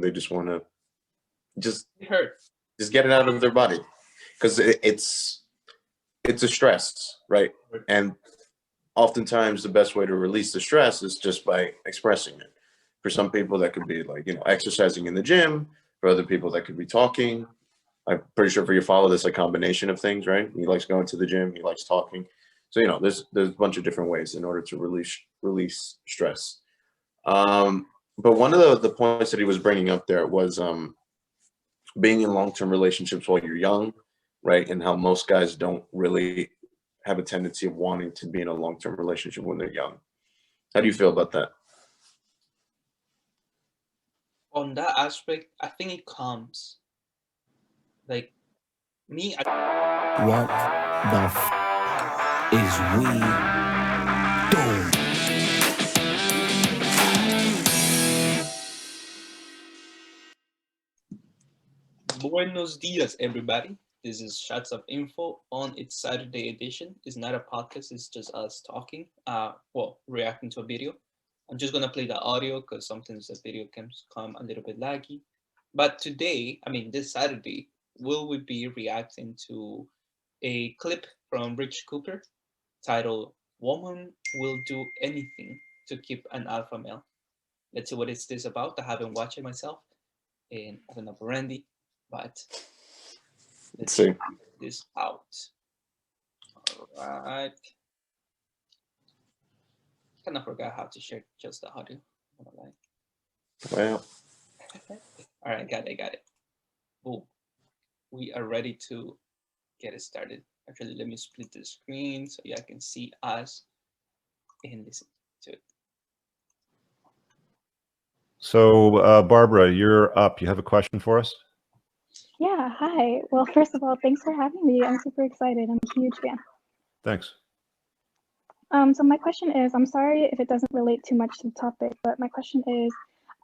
They just want to just It hurts. just get it out of their body because it's a stress, right? And oftentimes the best way to release the stress is just by expressing it. For some people, that could be like, exercising in the gym. For other people, that could be talking. I'm pretty sure for your follow, there's a combination of things, right? He likes going to the gym. He likes talking. So, there's a bunch of different ways in order to release stress. But one of the points that he was bringing up there was being in long-term relationships while you're young, right? And how most guys don't really have a tendency of wanting to be in a long-term relationship when they're young. How do you feel about that? On that aspect, I think it comes like me. What the is we doing? Buenos dias, everybody. This is Shots of Info on its Saturday edition. It's not a podcast, it's just us talking, reacting to a video. I'm just gonna play the audio because sometimes the video can come a little bit laggy. But today, this Saturday, will we be reacting to a clip from Rich Cooper titled "Woman Will Do Anything to Keep an Alpha Male." Let's see what is this about. I haven't watched it myself, and I don't know for Randy, but let's see check this out. All right. Kind of forgot how to share just the audio. Well. All right, got it. Boom. We are ready to get it started. Actually, let me split the screen so you can see us and listen to it. So, Barbara, you're up. You have a question for us? Yeah, hi. Well, first of all, thanks for having me. I'm super excited. I'm a huge fan. Thanks. So my question is, I'm sorry if it doesn't relate too much to the topic, but my question is,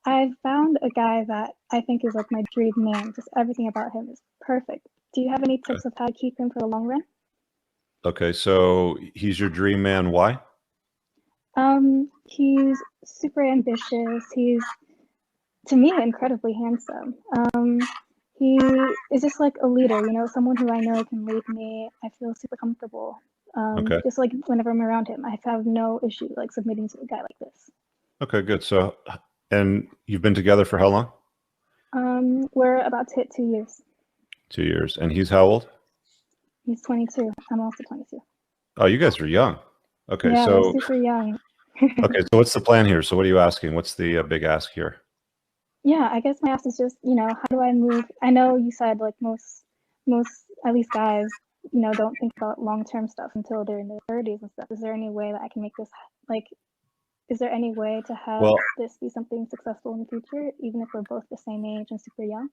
I've found a guy that I think is like my dream man. Just everything about him is perfect. Do you have any tips of how to keep him for the long run? Okay, so he's your dream man. Why? He's super ambitious. He's, to me, incredibly handsome. He is just like a leader, someone who I know can lead me. I feel super comfortable. Just like whenever I'm around him, I have no issue like submitting to a guy like this. Okay, good. So, and you've been together for how long? We're about to hit 2 years. 2 years. And he's how old? He's 22. I'm also 22. Oh, you guys are young. Okay, yeah, so we're super young. okay, so what's the plan here? So what are you asking? What's the big ask here? Yeah, I guess my ask is just, how do I move? I know you said like most, at least guys, don't think about long-term stuff until they're in their 30s and stuff. Is there any way that I can make this, like, is there any way to have this be something successful in the future, even if we're both the same age and super young?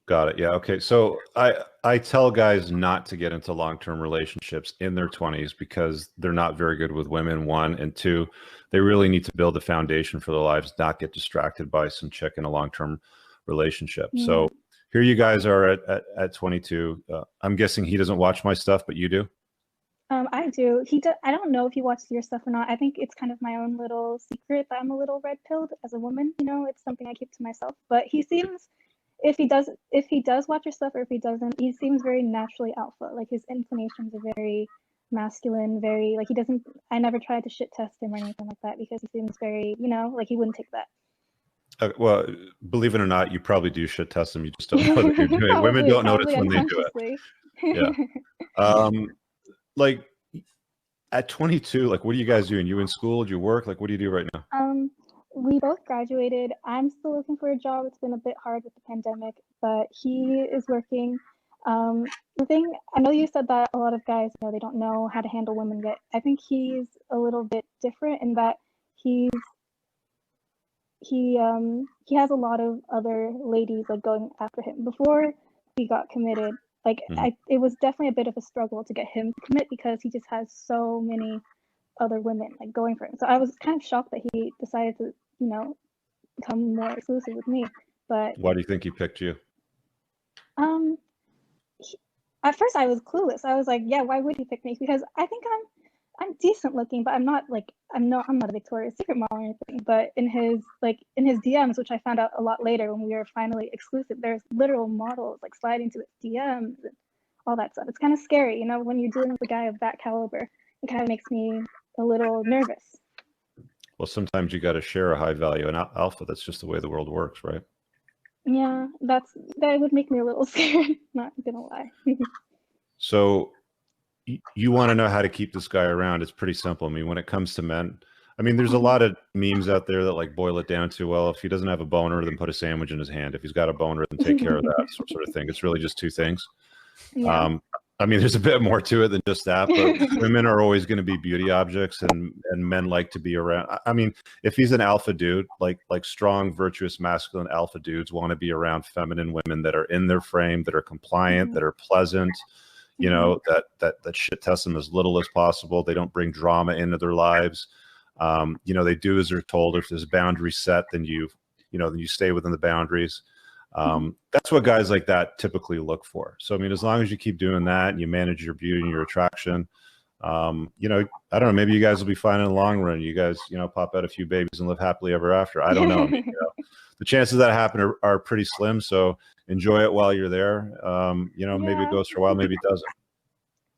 Got it. Yeah. Okay. So I tell guys not to get into long-term relationships in their 20s because they're not very good with women, one, and two, they really need to build a foundation for their lives, not get distracted by some chick in a long-term relationship. So here you guys are at 22. I'm guessing he doesn't watch my stuff, but you do? I do. I don't know if he watches your stuff or not. I think it's kind of my own little secret that I'm a little red-pilled as a woman. It's something I keep to myself. But he seems, if he does watch your stuff or if he doesn't, he seems very naturally alpha. Like his inclinations are very masculine, very like he doesn't. I never tried to shit test him or anything like that because he seems very, like he wouldn't take that. Well, believe it or not, you probably do shit test them. You just don't know that you're doing it. Women don't notice when they do it. Yeah. Like at 22, like what are you guys doing? You in school? Do you work? Like what do you do right now? We both graduated. I'm still looking for a job. It's been a bit hard with the pandemic, but he is working. The thing, I know you said that a lot of guys, they don't know how to handle women yet. I think he's a little bit different in that he has a lot of other ladies like going after him. Before he got committed, like it was definitely a bit of a struggle to get him to commit because he just has so many other women like going for him. So I was kind of shocked that he decided to, become more exclusive with me. But why do you think he picked you? At first I was clueless. I was like, yeah, why would he pick me? Because I think I'm decent looking, but I'm not like I'm not a Victoria's Secret model or anything. But in his DMs, which I found out a lot later when we were finally exclusive, there's literal models like sliding to his DMs and all that stuff. It's kind of scary, you know, when you're dealing with a guy of that caliber. It kind of makes me a little nervous. Well, sometimes you got to share a high value and alpha. That's just the way the world works, right? Yeah, that would make me a little scared. Not gonna lie. So you want to know how to keep this guy around. It's pretty simple. I mean, when it comes to men, I mean, there's a lot of memes out there that like boil it down to, well, if he doesn't have a boner, then put a sandwich in his hand. If he's got a boner, then take care of that sort of thing. It's really just two things. Yeah. I mean, there's a bit more to it than just that, but women are always going to be beauty objects, and men like to be around. I mean, if he's an alpha dude, like strong, virtuous, masculine alpha dudes want to be around feminine women that are in their frame, that are compliant, that are pleasant, you know, that shit test them as little as possible. They don't bring drama into their lives. You know, they do as they're told. If there's a boundary set, then you stay within the boundaries. That's what guys like that typically look for. So, I mean, as long as you keep doing that and you manage your beauty and your attraction, you know, I don't know, maybe you guys will be fine in the long run. You guys, you know, pop out a few babies and live happily ever after. I don't know. I mean, you know, the chances that happen are pretty slim. So enjoy it while you're there. You know, maybe it goes for a while, maybe it doesn't.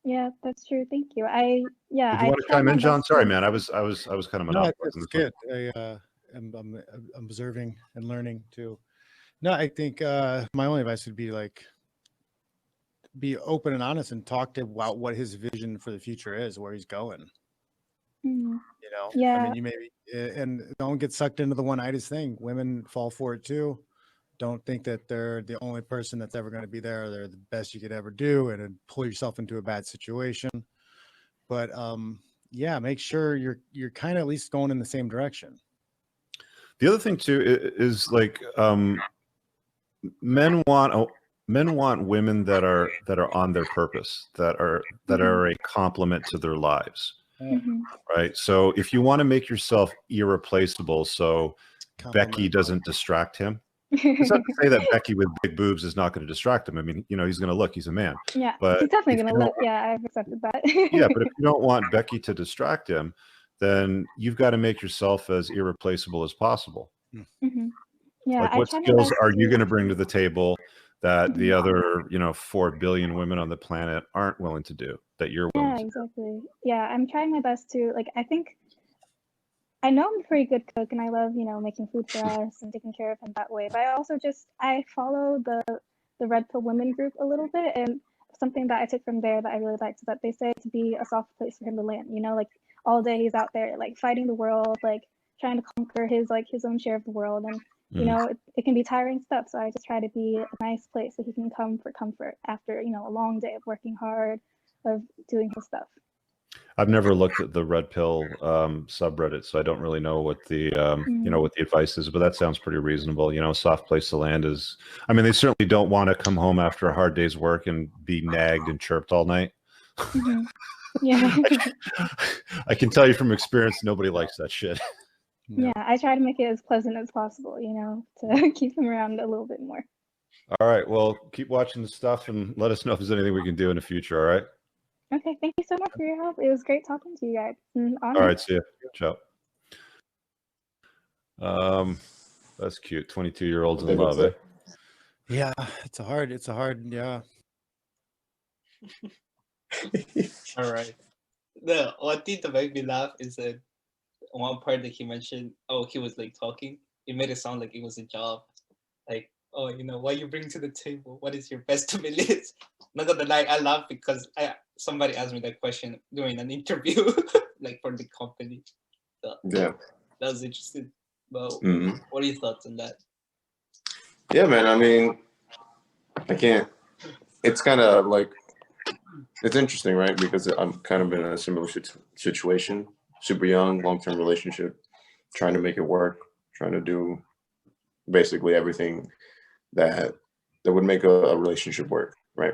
Yeah, that's true. Thank you. Did you want to chime in, John? Sorry, man. I was kind of monopolizing. No, it's good. I'm observing and learning too. No, I think my only advice would be like, be open and honest and talk about what his vision for the future is, where he's going. Mm. You know, Yeah. I mean, you maybe, and don't get sucked into the one-itis thing. Women fall for it too. Don't think that they're the only person that's ever going to be there. They're the best you could ever do, and then pull yourself into a bad situation. But yeah, make sure you're kind of at least going in the same direction. The other thing too is like men want women that are on their purpose, that are a complement to their lives. Right. So if you want to make yourself irreplaceable, so Becky doesn't distract him. It's not to say that Becky with big boobs is not going to distract him. I mean, you know, he's going to look, he's a man. Yeah, but he's definitely going to look. Yeah, I've accepted that. Yeah, but if you don't want Becky to distract him, then you've got to make yourself as irreplaceable as possible. Yeah, like, what skills are you going to bring to the table that the other, you know, 4 billion women on the planet aren't willing to do, that you're willing to do? Exactly. Yeah, I'm trying my best to, like, I know I'm a pretty good cook, and I love, you know, making food for us and taking care of him that way. But I also I follow the Red Pill Women group a little bit, and something that I took from there that I really liked is that they say to be a soft place for him to land. You know, like all day he's out there like fighting the world, like trying to conquer his own share of the world, and you know, it can be tiring stuff. So I just try to be a nice place so he can come for comfort after, you know, a long day of working hard, of doing his stuff. I've never looked at the Red Pill subreddit, so I don't really know what the you know, what the advice is, but that sounds pretty reasonable. You know, a soft place to land is, I mean, they certainly don't want to come home after a hard day's work and be nagged and chirped all night. Yeah. I can tell you from experience, nobody likes that shit. Yeah, I try to make it as pleasant as possible, you know, to keep him around a little bit more. All right, well, keep watching the stuff and let us know if there's anything we can do in the future. All right. Okay, thank you so much for your help. It was great talking to you guys. All right, see you. Ciao. That's cute. 22-year-olds in love, eh? Yeah, it's a hard, yeah. All right. The one thing that made me laugh is that one part that he mentioned, he was like talking. It made it sound like it was a job. Like, oh, you know, what you bring to the table? What is your best 2 minutes? Not gonna lie, I laughed because somebody asked me that question during an interview, like for the company. So, yeah, that was interesting. But what are your thoughts on that? Yeah, man. I mean, I can't. It's kind of like, it's interesting, right? Because I'm kind of in a similar situation. Super young, long-term relationship, trying to make it work, trying to do basically everything that would make a relationship work, right?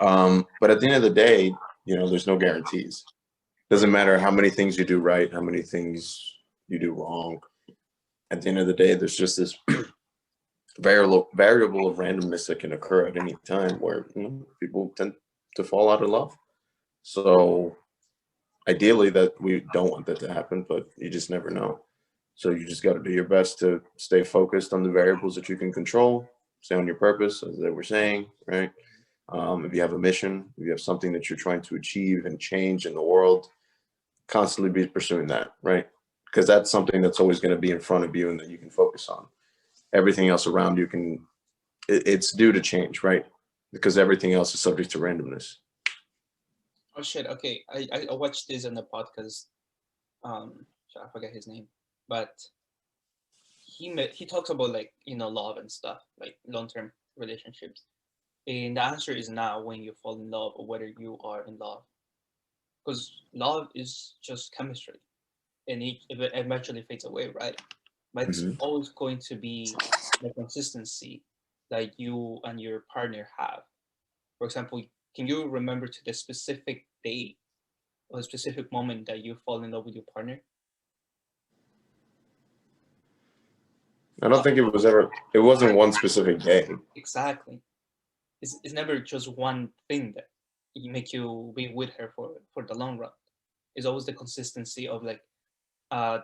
But at the end of the day, you know, there's no guarantees. Doesn't matter how many things you do right, how many things you do wrong. At the end of the day, there's just this variable of randomness that can occur at any time where, you know, people tend to fall out of love. So ideally that we don't want that to happen, but you just never know. So you just got to do your best to stay focused on the variables that you can control, stay on your purpose, as they were saying, right? If you have a mission, if you have something that you're trying to achieve and change in the world, constantly be pursuing that, right? Because that's something that's always going to be in front of you and that you can focus on. Everything else around you it's due to change, right? Because everything else is subject to randomness. Oh shit. Okay, I watched this on the podcast. I forget his name, but he talks about like love and stuff, like long-term relationships. And the answer is not when you fall in love or whether you are in love, because love is just chemistry, and it eventually fades away, right? But it's Mhm. always going to be the consistency that you and your partner have. For example, can you remember to the specific day or a specific moment that you fall in love with your partner? I don't think it wasn't one specific day. Exactly. It's never just one thing that make you be with her for the long run. It's always the consistency of like uh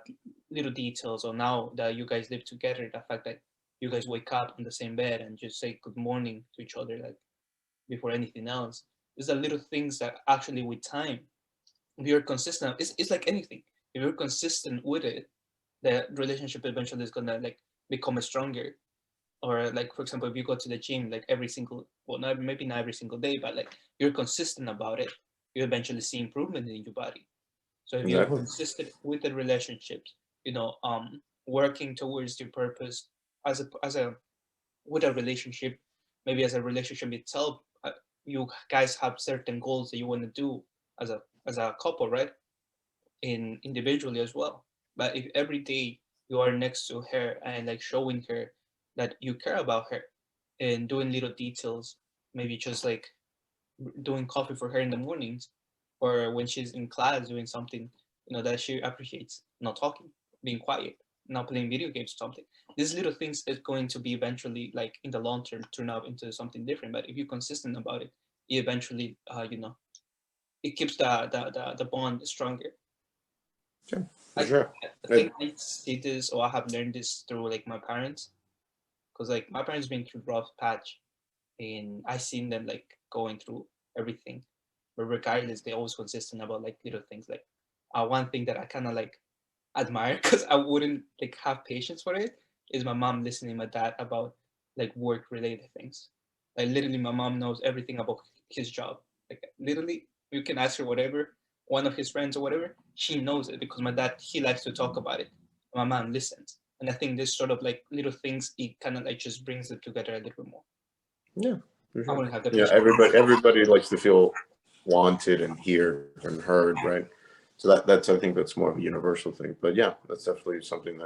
little details, or now that you guys live together, the fact that you guys wake up on the same bed and just say good morning to each other, like before anything else. It's the little things that actually with time, if you're consistent, it's like anything. If you're consistent with it, the relationship eventually is gonna like become stronger. Or like for example, if you go to the gym like every single, well, not maybe not every single day, but like you're consistent about it, you eventually see improvement in your body. So if you're Exactly. consistent with the relationships, working towards your purpose as a with a relationship, maybe as a relationship itself, you guys have certain goals that you want to do as a couple, right? In individually as well. But if every day you are next to her and like showing her that you care about her and doing little details, maybe just like doing coffee for her in the mornings, or when she's in class doing something that she appreciates, not talking, being quiet, not playing video games or something. These little things is going to be eventually like in the long term turn out into something different. But if you're consistent about it, you eventually it keeps the bond stronger. Yeah, for I, sure. I think I see this, or I have learned this through like my parents, because like my parents been through rough patch, and I seen them like going through everything, but regardless, they always consistent about like little things. Like one thing that I kind of like admire, because I wouldn't like have patience for it, is my mom listening to my dad about like work related things. Like literally, my mom knows everything about his job. Like literally, you can ask her whatever, one of his friends or whatever, she knows it because my dad he likes to talk about it. My mom listens, and I think this sort of like little things it kind of like just brings it together a little bit more. Yeah, for I sure. wouldn't have the Yeah, patience. everybody likes to feel wanted and heard, right? So that's I think that's more of a universal thing. But yeah, that's definitely something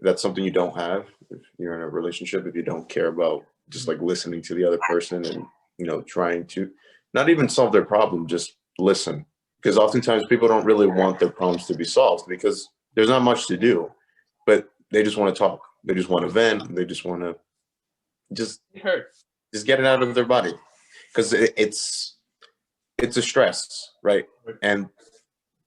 that's something you don't have if you're in a relationship, if you don't care about just like listening to the other person and trying to not even solve their problem, just listen. Because oftentimes people don't really want their problems to be solved because there's not much to do, but they just want to talk. They just want to vent. They just want to just It hurts. just get it out of their body because it's a stress, right? And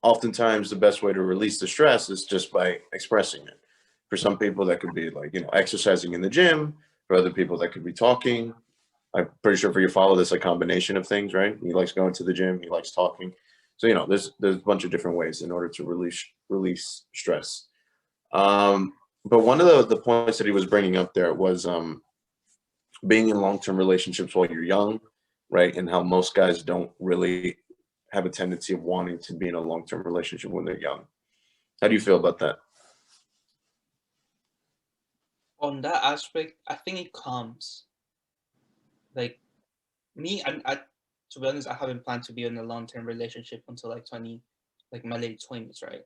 oftentimes the best way to release the stress is just by expressing it. For some people that could be like exercising in the gym. For other people that could be talking. I'm pretty sure for your follow this a combination of things, right? He likes going to the gym, he likes talking. So there's a bunch of different ways in order to release stress. But one of the points that he was bringing up there was being in long-term relationships while you're young, right? And how most guys don't really have a tendency of wanting to be in a long-term relationship when they're young. How do you feel about that? On that aspect, I think it comes like me. I to be honest, I haven't planned to be in a long term relationship until like 20, like my late 20s, right?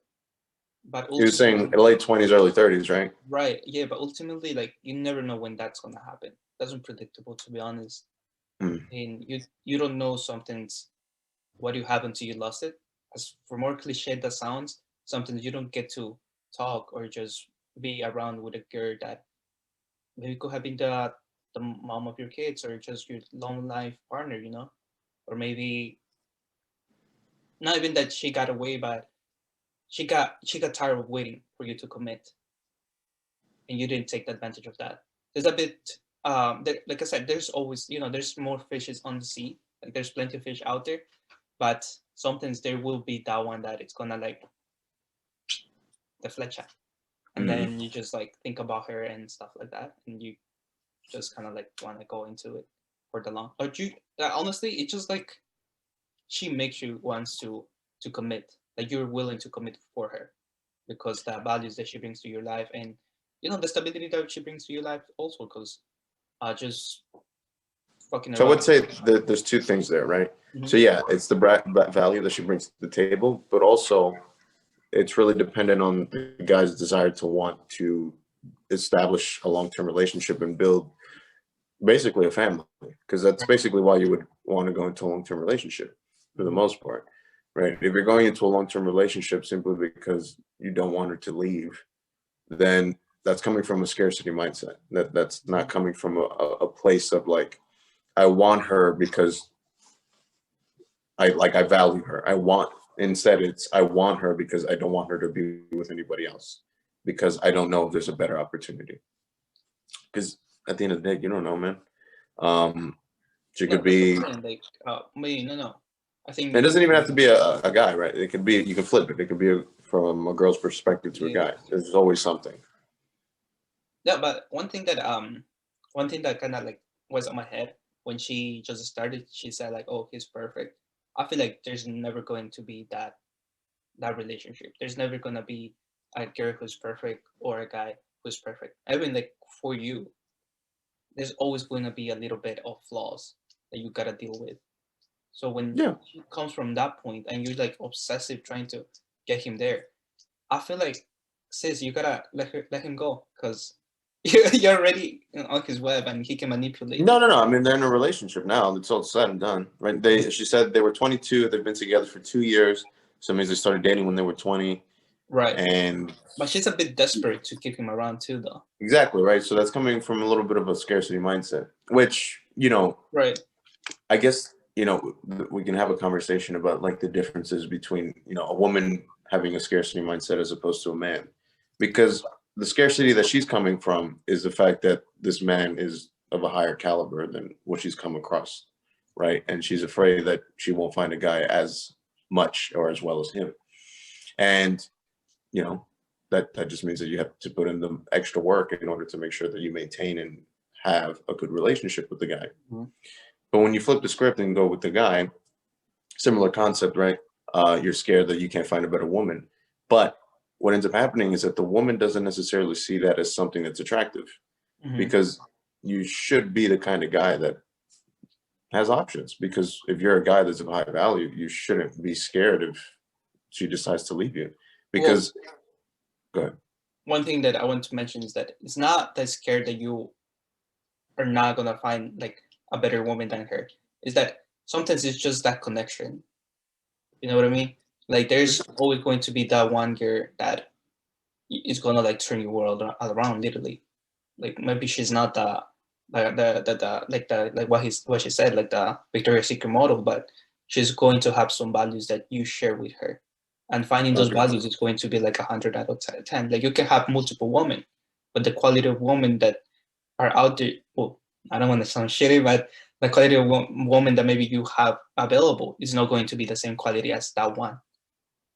But You're saying ultimately, late 20s, early 30s, right? right, yeah. But ultimately, like you never know when that's gonna happen. That's unpredictable, to be honest. Hmm. And you don't know something's what you have until you lost it. As for more cliche that sounds, something you don't get to talk or just be around with a girl that maybe could have been the mom of your kids or just your long life partner, or maybe not even that she got away, but she got tired of waiting for you to commit, and you didn't take advantage of that. There's a bit, like I said, there's always, there's more fishes on the sea. Like there's plenty of fish out there, but sometimes there will be that one that it's gonna like the flecha, and then you just like think about her and stuff like that, and you just kind of like want to go into it for the long. But you, honestly, it's just like she makes you wants to commit, like you're willing to commit for her because the values that she brings to your life, and the stability that she brings to your life also, because just fucking So I would around. say that there's two things there, right? Mhm. So yeah, it's the value that she brings to the table, but also it's really dependent on the guy's desire to want to establish a long-term relationship and build basically a family, because that's basically why you would want to go into a long-term relationship for the most part, right? If you're going into a long-term relationship simply because you don't want her to leave, then that's coming from a scarcity mindset. That's not coming from a place of like, I want her because I value her. Instead it's I want her because I don't want her to be with anybody else, because I don't know if there's a better opportunity. Because at the end of the day, you don't know, man. She could be. Like, no. I think It doesn't even have to be a guy, right? It could be, you can flip it. It could be from a girl's perspective to a guy. There's always something. Yeah, but one thing that kind of like was on my head when she just started, she said like, "Oh, he's perfect." I feel like there's never going to be that relationship. There's never gonna be a girl who's perfect or a guy who's perfect. I mean, like for you, there's always going to be a little bit of flaws that you gotta deal with. So when she comes from that point and you're like obsessive trying to get him there, I feel like, sis, you gotta let him go, because you're already on his web and he can manipulate. No. I mean, they're in a relationship now. It's all said and done, right? She said they were 22. They've been together for 2 years. So it means they started dating when they were 20. Right. And but she's a bit desperate to keep him around too, though. Exactly, right? So that's coming from a little bit of a scarcity mindset, which, right. I guess, we can have a conversation about like the differences between, a woman having a scarcity mindset as opposed to a man, because the scarcity that she's coming from is the fact that this man is of a higher caliber than what she's come across, right? And she's afraid that she won't find a guy as much or as well as him. And, that just means that you have to put in the extra work in order to make sure that you maintain and have a good relationship with the guy. Mm-hmm. But when you flip the script and go with the guy, similar concept, right? You're scared that you can't find a better woman. But what ends up happening is that the woman doesn't necessarily see that as something that's attractive, because you should be the kind of guy that has options. Because if you're a guy that's of high value, you shouldn't be scared if she decides to leave you. Because, go ahead. One thing that I want to mention is that it's not that scared that you are not going to find like a better woman than her. Is that sometimes it's just that connection. You know what I mean? Like there's always going to be that one girl that is gonna like turn your world around, literally. Like maybe she's not the what she said, like the Victoria's Secret model, but she's going to have some values that you share with her, and finding those values is going to be like 100 out of 10. Like you can have multiple women, but the quality of women that are out there, well, I don't want to sound shitty, but the quality of woman that maybe you have available is not going to be the same quality as that one.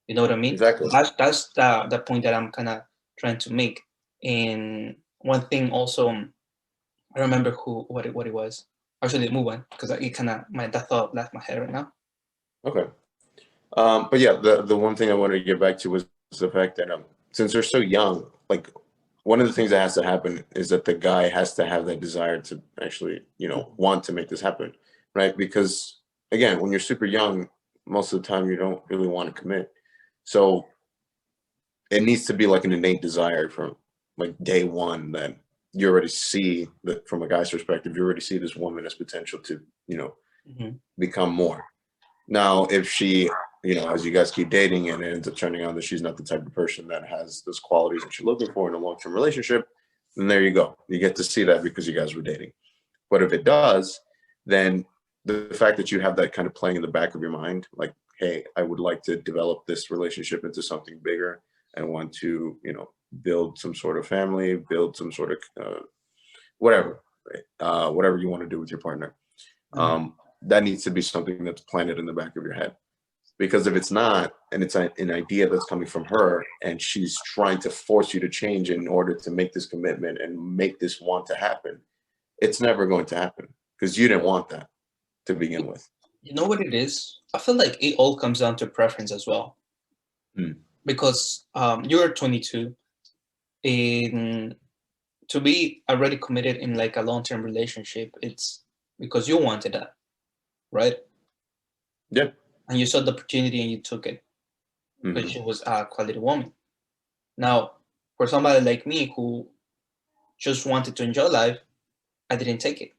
You know what I mean? Exactly. That's the point that I'm kind of trying to make. And one thing also, I remember what it was. Actually, move on, because it kind of that thought left my head right now. Okay. But yeah, the one thing I wanted to get back to was the fact that since they're so young, like one of the things that has to happen is that the guy has to have that desire to actually, want to make this happen, right? Because again, when you're super young, most of the time you don't really want to commit. So it needs to be like an innate desire from like day one that you already see that from a guy's perspective, you already see this woman as potential to, become more. Now, if she, as you guys keep dating and it ends up turning out that she's not the type of person that has those qualities that you're looking for in a long-term relationship, then there you go. You get to see that because you guys were dating. But if it does, then the fact that you have that kind of playing in the back of your mind, like, hey, I would like to develop this relationship into something bigger. I want to, build some sort of family, build some sort of whatever, right? Whatever you want to do with your partner. That needs to be something that's planted in the back of your head. Because if it's not, and it's an idea that's coming from her, and she's trying to force you to change in order to make this commitment and make this want to happen, it's never going to happen because you didn't want that to begin with. You know what it is? I feel like it all comes down to preference as well. Because you're 22, and to be already committed in like a long-term relationship, it's because you wanted that, right? Yep. And you saw the opportunity and you took it, but she was a quality woman. Now, for somebody like me who just wanted to enjoy life, I didn't take it,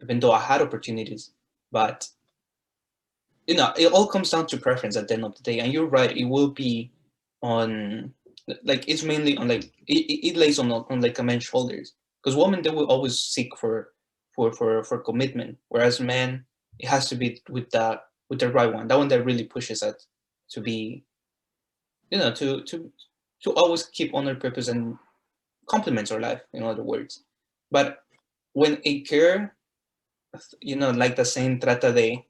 even though I had opportunities. But it all comes down to preference at the end of the day. And you're right, it will be on, like, it's mainly on, like, it lays on like a man's shoulders, because women, they will always seek for commitment, whereas men, it has to be with the right one, that one that really pushes us to be, to always keep on our purpose and complements our life, in other words. But when a girl, like the saying, trata de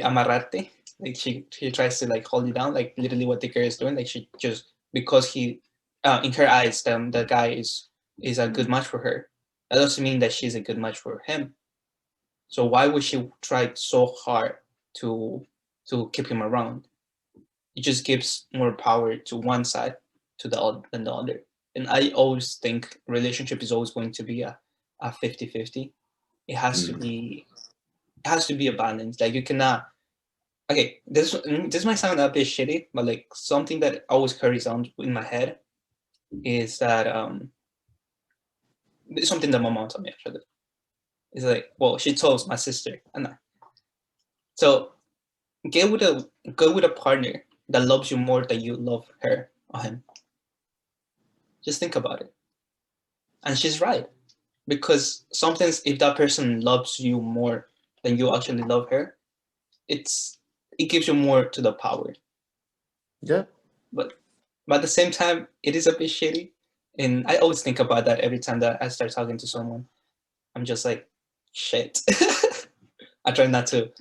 amarrarte, like she tries to like hold you down, like literally what the girl is doing, like she just, because he, in her eyes, the guy is a good match for her, that doesn't mean that she's a good match for him. So why would she try so hard to keep him around? It just gives more power to one side than the other. And I always think relationship is always going to be a 50-50. It has to be a balance. Like, you cannot, okay, this might sound a bit shitty, but like something that always carries on in my head is that it's something that my mom told me actually. It's like, well, she told my sister and I. So get with a partner that loves you more than you love her or him. Just think about it. And she's right. Because sometimes if that person loves you more than you actually love her, it gives you more to the power. Yeah. But at the same time, it is a bit shitty. And I always think about that every time that I start talking to someone. I'm just like, shit. I try not to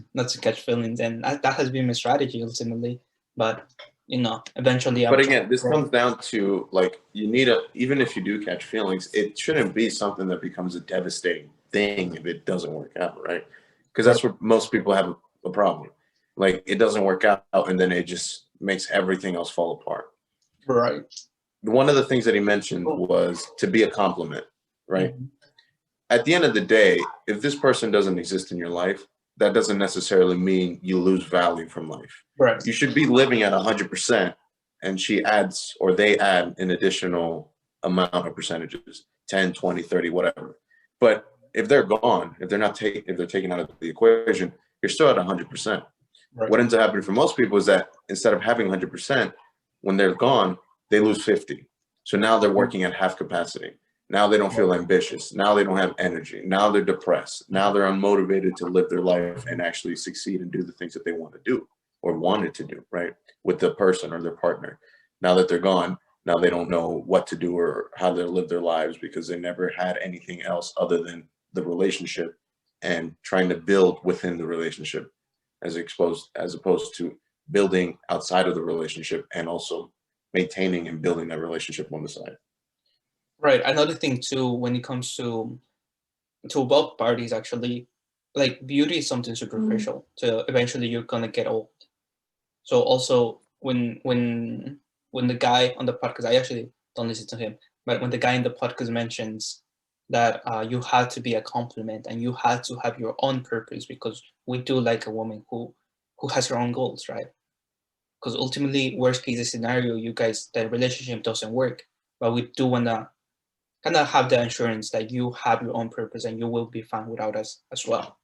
catch feelings, and that has been my strategy ultimately. But eventually. But again, this comes down to, like, you need even if you do catch feelings, it shouldn't be something that becomes a devastating thing if it doesn't work out, right? Because that's where most people have a problem. Like, it doesn't work out, and then it just makes everything else fall apart. Right. One of the things that he mentioned was to be a compliment, right? At the end of the day, if this person doesn't exist in your life, that doesn't necessarily mean you lose value from life. Right. You should be living at 100%, and she adds, or they add, an additional amount of percentages, 10, 20, 30, whatever. But if they're gone, if they're taken out of the equation, you're still at 100%. Right. What ends up happening for most people is that instead of having 100%, when they're gone, they lose 50. So now they're working at half capacity. Now they don't feel ambitious. Now they don't have energy. Now they're depressed. Now they're unmotivated to live their life and actually succeed and do the things that they want to do or wanted to do, right? With the person or their partner. Now that they're gone, now they don't know what to do or how to live their lives because they never had anything else other than the relationship and trying to build within the relationship as opposed to building outside of the relationship and also maintaining and building that relationship on the side. Right. Another thing too, when it comes to both parties, actually, like, beauty is something superficial. So eventually you're gonna get old. So also when the guy on the podcast, I actually don't listen to him, but when the guy in the podcast mentions that you had to be a compliment and you had to have your own purpose, because we do like a woman who has her own goals, right? Because ultimately, worst case scenario, the relationship doesn't work, but we do wanna kind of have the assurance that you have your own purpose and you will be fine without us as well.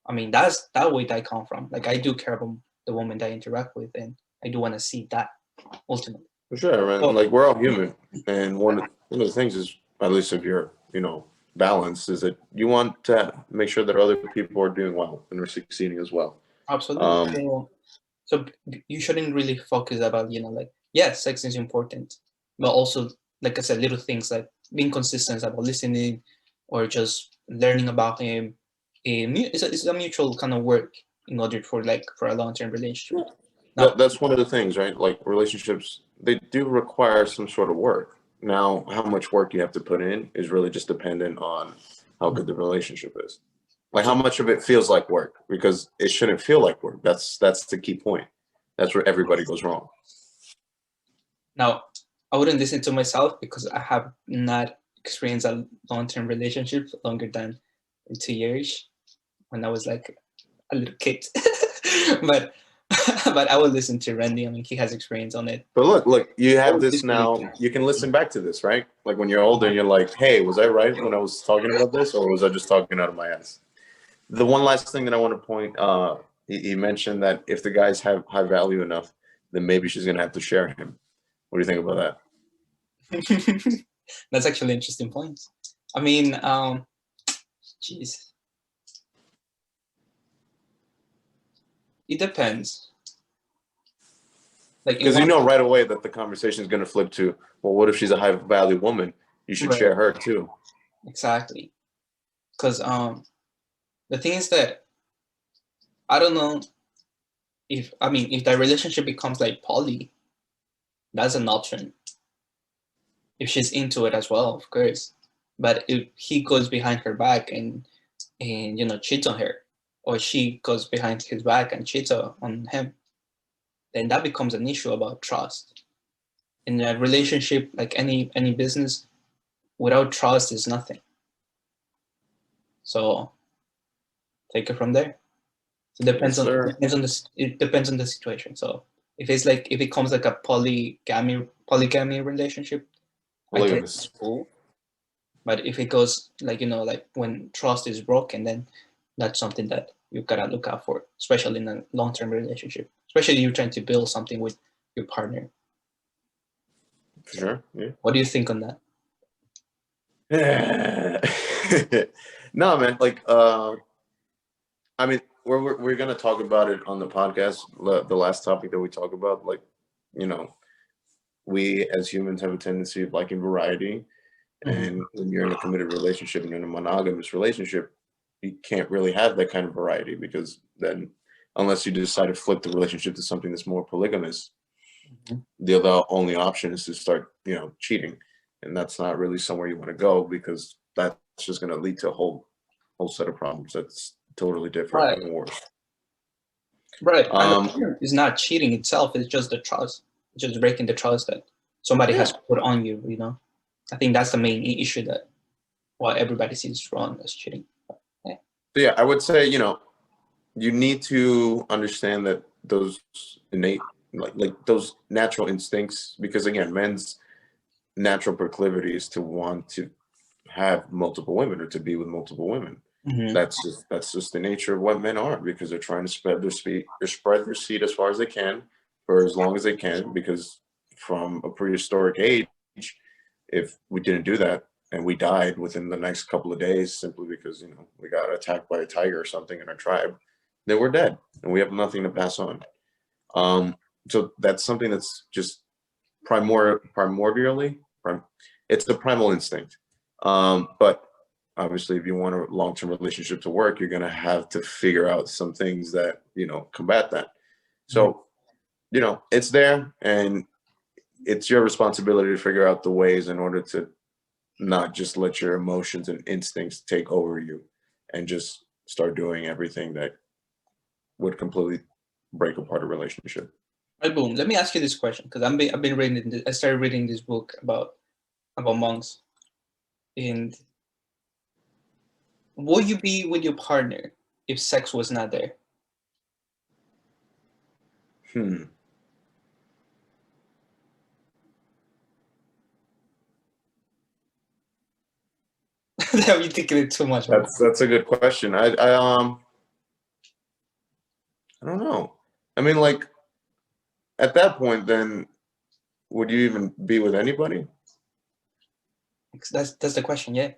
I mean, that's that way that I come from. Like, I do care about the woman that I interact with, and I do want to see that ultimately. For sure, man. Well, like, we're all human, and one of the things is, at least if you're, balance, is that you want to make sure that other people are doing well and are succeeding as well. Absolutely. So you shouldn't really focus about, like, yes, sex is important, but also, like I said, little things like being consistent about listening or just learning about him. It's a mutual kind of work in order for a long-term relationship. Now, That's one of the things, right? Like relationships, they do require some sort of work. Now, how much work you have to put in is really just dependent on how good the relationship is. Like how much of it feels like work, because it shouldn't feel like work. That's the key point. That's where everybody goes wrong. now, I wouldn't listen to myself because I have not experienced a long-term relationship longer than 2 years when I was like a little kid. but but I will listen to Randy. I mean, he has experience on it. But look, you have this now. You can listen back to this, right? Like when you're older and you're like, hey, was I right when I was talking about this, or was I just talking out of my ass? The one last thing that I want to point, he mentioned that if the guys have high value enough, then maybe she's gonna have to share him. What do you think about that? That's actually an interesting point. I mean, jeez. It depends. Like, Because you know right away that the conversation is gonna flip to, well, what if she's a high value woman? You should Right. share her too. Exactly. Because the thing is that I don't know if that relationship becomes like poly, that's an option. If she's into it as well, of course. But if he goes behind her back and cheats on her, or she goes behind his back and cheats on him, then that becomes an issue about trust. In a relationship, like any business, without trust is nothing. So take it from there. It depends Yes, sir. it depends on the situation. So if it becomes like a polygamy relationship, I guess Polygamous. it's cool. But if it goes like when trust is broken, then that's something that you gotta look out for, especially in a long-term relationship. Especially you're trying to build something with your partner. For sure. Yeah. What do you think on that? No, man. Like, I mean, we're gonna talk about it on the podcast. The last topic that we talk about, like, we as humans have a tendency of liking variety, and when you're in a committed relationship and in a monogamous relationship, you can't really have that kind of variety, because then, unless you decide to flip the relationship to something that's more polygamous, the other only option is to start, cheating, and that's not really somewhere you want to go, because that's just going to lead to a whole set of problems that's totally different Right. and worse. Right. And it's not cheating itself, it's just the trust. It's just breaking the trust that somebody has put on you, I think that's the main issue that why everybody sees wrong as cheating. So yeah, I would say, you need to understand that those innate, like those natural instincts, because again, men's natural proclivity is to want to have multiple women, or to be with multiple women. That's just the nature of what men are, because they're trying to spread their seed as far as they can for as long as they can, because from a prehistoric age, if we didn't do that and we died within the next couple of days simply because we got attacked by a tiger or something in our tribe, then we're dead and we have nothing to pass on. So that's something that's just primordially, it's the primal instinct. But obviously, if you want a long-term relationship to work, you're going to have to figure out some things that, combat that. So, it's there, and it's your responsibility to figure out the ways in order to not just let your emotions and instincts take over you and just start doing everything that would completely break apart a relationship. Right, boom. Let me ask you this question, because I've been reading. I started reading this book about monks, and would you be with your partner if sex was not there? Have you thinking it too much? That's a good question. I don't know. I mean, like, at that point, then would you even be with anybody? That's the question, yeah.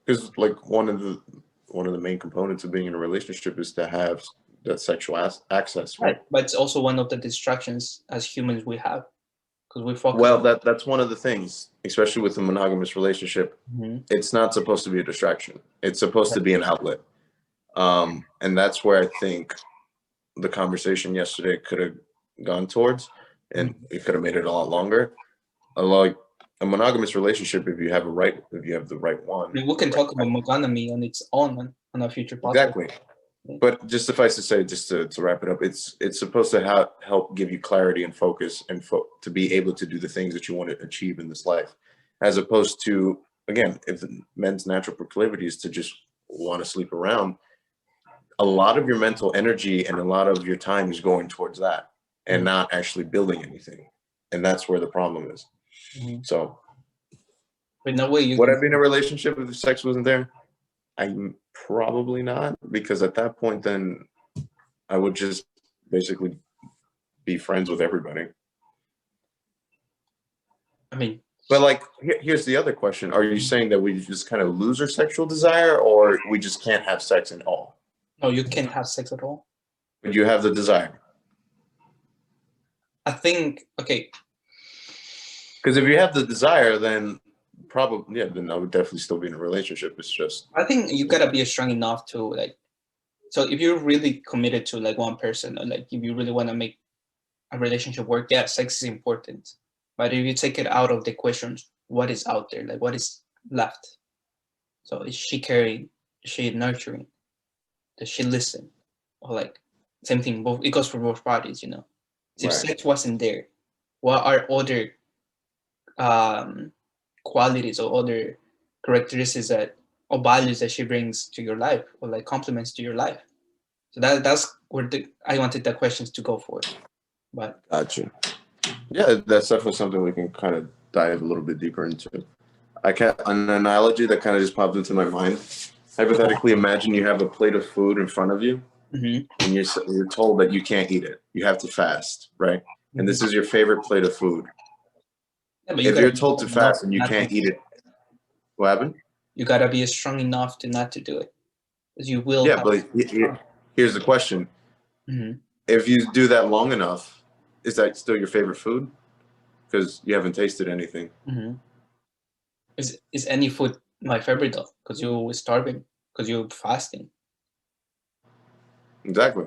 Because like one of the main components of being in a relationship is to have that sexual access, right? But it's also one of the distractions as humans we have, because we focus. Well, that's one of the things, especially with a monogamous relationship. Mhm. It's not supposed to be a distraction. It's supposed to be an outlet. And that's where I think the conversation yesterday could have gone towards, and it could have made it a lot longer. Like a monogamous relationship, if you have the right one. I mean, we can talk about monogamy on its own on a future podcast. Exactly. But just suffice to say, just to wrap it up, it's supposed to help give you clarity and focus and to be able to do the things that you want to achieve in this life, as opposed to, again, if the men's natural proclivity is to just want to sleep around, a lot of your mental energy and a lot of your time is going towards that and not actually building anything. And that's where the problem is. So, but no way would I be in a relationship if the sex wasn't there? I'm probably not, because at that point, then I would just basically be friends with everybody. I mean, but like, here's the other question. Are you saying that we just kind of lose our sexual desire, or we just can't have sex at all? No, you can't have sex at all. But you have the desire. I think, okay. Because if you have the desire, then probably, yeah, then I would definitely still be in a relationship. It's just, I think you gotta be strong enough to like, so if you're really committed to like one person, or like if you really want to make a relationship work, yeah, sex is important. But if you take it out of the questions, what is out there? Like what is left? So is she caring? Is she nurturing? Does she listen? Or like same thing, both it goes for both parties, you know. So if sex wasn't there, what are other qualities or other characteristics that or values that she brings to your life, or like compliments to your life? So that's where I wanted the questions to go for. But gotcha. Yeah, that's definitely something we can kind of dive a little bit deeper into. An analogy that kind of just popped into my mind. Hypothetically, imagine you have a plate of food in front of you, and you're told that you can't eat it. You have to fast, right? And this is your favorite plate of food. Yeah, if you're told to fast and you can't eat it, what happened? You gotta be strong enough to not to do it, because you will. Yeah, but here's the question: if you do that long enough, is that still your favorite food? Because you haven't tasted anything. Is any food my favorite though? Because you're starving, because you're fasting. Exactly.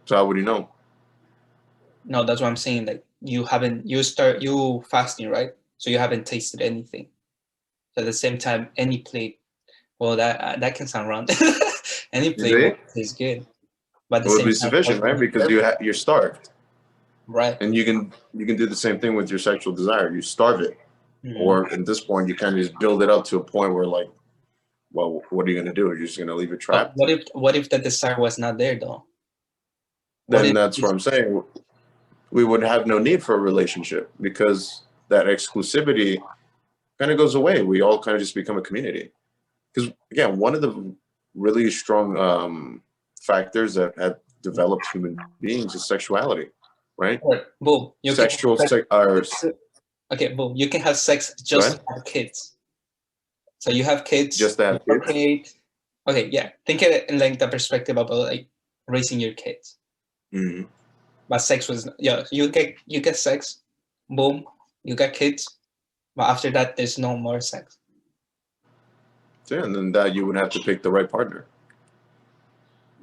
So how would you know? No, that's what I'm saying. Like you fasting, right? So you haven't tasted anything. So at the same time, any plate, well, that can sound wrong. Any plate is good, but it would be sufficient, right? Because you're starved, right? And you can do the same thing with your sexual desire. You starve it, or at this point, you kind of just build it up to a point where, like, well, what are you going to do? You're just going to leave it trapped. What if the desire was not there though? Then that's what I'm saying. We would have no need for a relationship, because that exclusivity kind of goes away. We all kind of just become a community. Because again, one of the really strong factors that have developed human beings is sexuality, right? Boom. Okay, boom. You can have sex just to have kids. So you have kids. Just to have kids. Okay, yeah. Think of it in like the perspective about like raising your kids. But sex was you get sex, boom, you got kids, but after that there's no more sex. Yeah, and then that you would have to pick the right partner.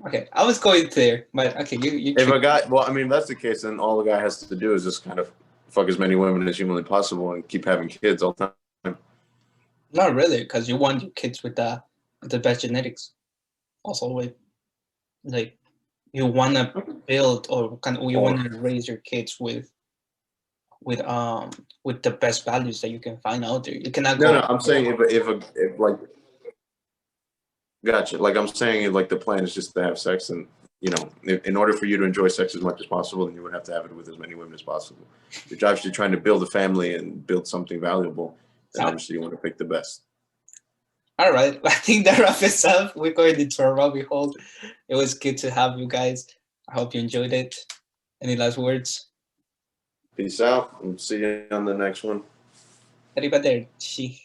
Okay, I was going there, but okay, you. If a guy, well, I mean, if that's the case, then all the guy has to do is just kind of fuck as many women as humanly possible and keep having kids all the time. Not really, because you want your kids with the best genetics. Also, with like. You want to build you want to raise your kids with the best values that you can find out there. You cannot go. No, I'm saying if like, gotcha. Like I'm saying, like the plan is just to have sex, and you know, in order for you to enjoy sex as much as possible, then you would have to have it with as many women as possible. If you're obviously trying to build a family and build something valuable, then obviously you want to pick the best. All right, I think that wraps us up. We're going into a rabbit hole. It was good to have you guys. I hope you enjoyed it. Any last words? Peace out, and see you on the next one. Arrivederci.